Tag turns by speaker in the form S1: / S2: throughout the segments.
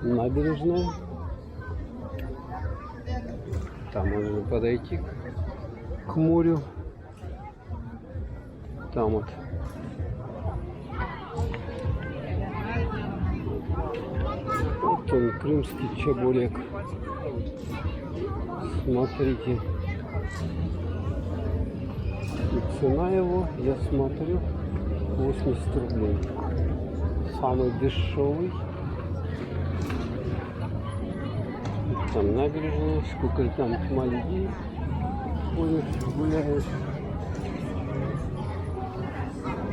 S1: набережная. Там можно подойти к морю. Там вот он, крымский чебурек. Смотрите. И цена его, я смотрю, 80 рублей. Самый дешевый. Там набережная, сколько там людей ходят, гуляют.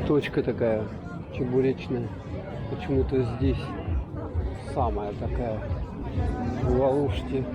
S1: Точка такая чебуречная. Почему-то здесь самая такая в Алуште.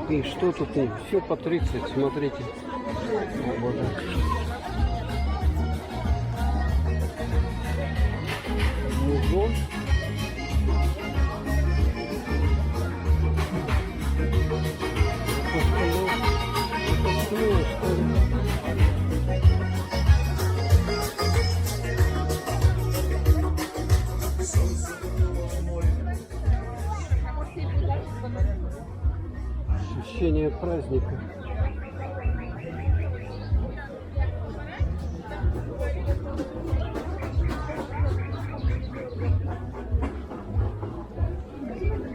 S1: И что тут? Все по 30, смотрите. Вот. Музон. Ощущение праздника.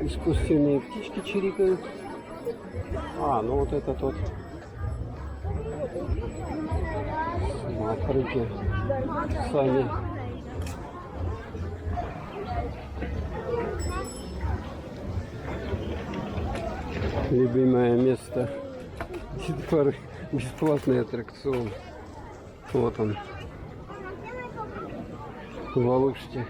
S1: Искусственные птички чирикают. Ну вот этот вот. Смотрите, сами. Любимое место. Детворы. Бесплатный аттракцион. Вот он. В Алуште.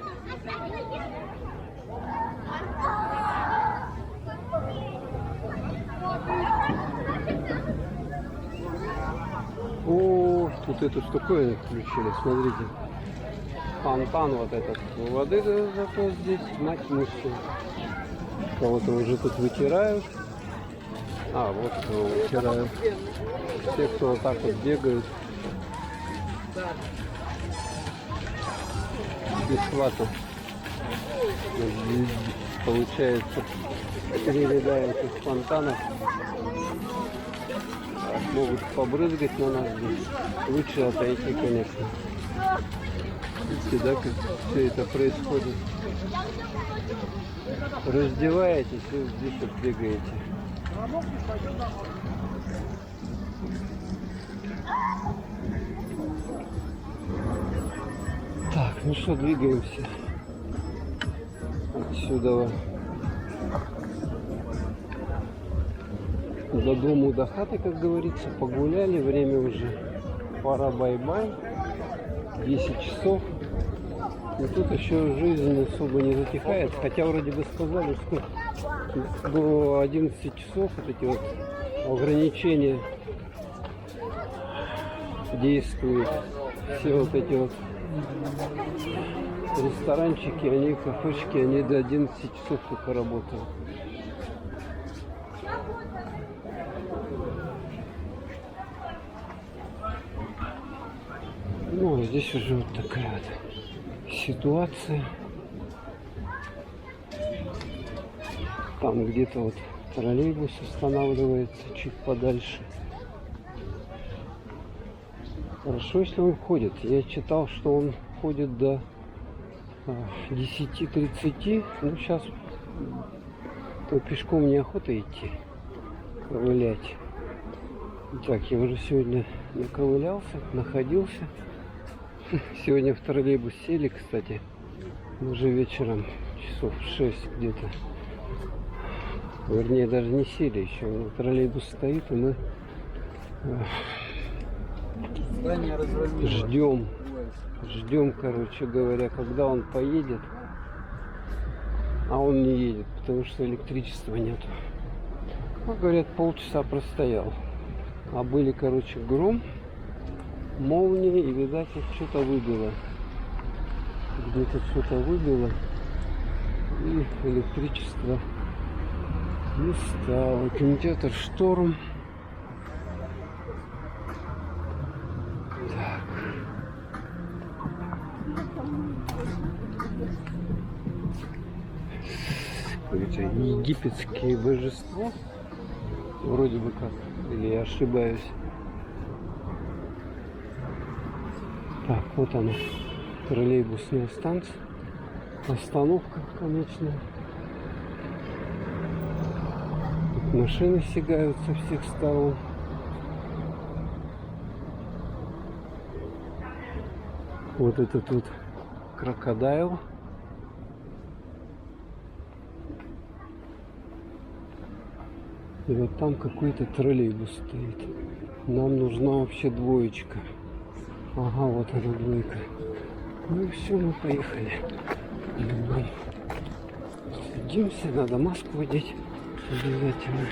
S1: О, тут эту штуковину включили, смотрите. Фонтан вот этот. Воды зато здесь накинешься. Кого-то уже тут вытирают. Вот кого вытирают. Все, кто вот так вот бегают. Бесплатно. Получается 3 ряда этих фонтанов. Могут побрызгать на нас здесь. Лучше отойти, конечно. Видите, да, как все это происходит. Раздеваетесь и здесь вот бегаете. Так, ну что, двигаемся отсюда до дому, до хаты, как говорится. Погуляли, время уже пора бай-бай, 10 часов. И тут еще жизнь особо не затихает, хотя вроде бы сказали, что до 11 часов вот эти вот ограничения действуют. Все вот эти вот ресторанчики, они, кафешки, они до 11 часов только работают. Ну, здесь уже вот такая вот ситуация. Там где-то вот троллейбус останавливается чуть подальше. Хорошо, если он ходит. Я читал, что он ходит до 10:30. Ну, сейчас то пешком неохота идти, ковылять. Так, я уже сегодня наковылялся, находился. Сегодня в троллейбус сели, кстати, уже вечером, часов 6 где-то. Вернее, даже не сели еще. Но троллейбус стоит, и мы ждем, короче говоря, когда он поедет. А он не едет, потому что электричества нет. Ну, говорят, полчаса простоял. А были, короче, гром, молния, и, видать, их что-то выбило. Где-то что-то выбило. И электричество не стало. Кинотеатр «Шторм». Так. Какое-то египетское божество. Вроде бы как. Или я ошибаюсь. Так, вот она. Троллейбусная станция. Остановка конечная. Тут машины сигают со всех сторон. Вот это тут крокодайл. И вот там какой-то троллейбус стоит. Нам нужна вообще двоечка. Ага, вот эта двойка. Ну и все, мы поехали. Садимся, надо маску одеть обязательно.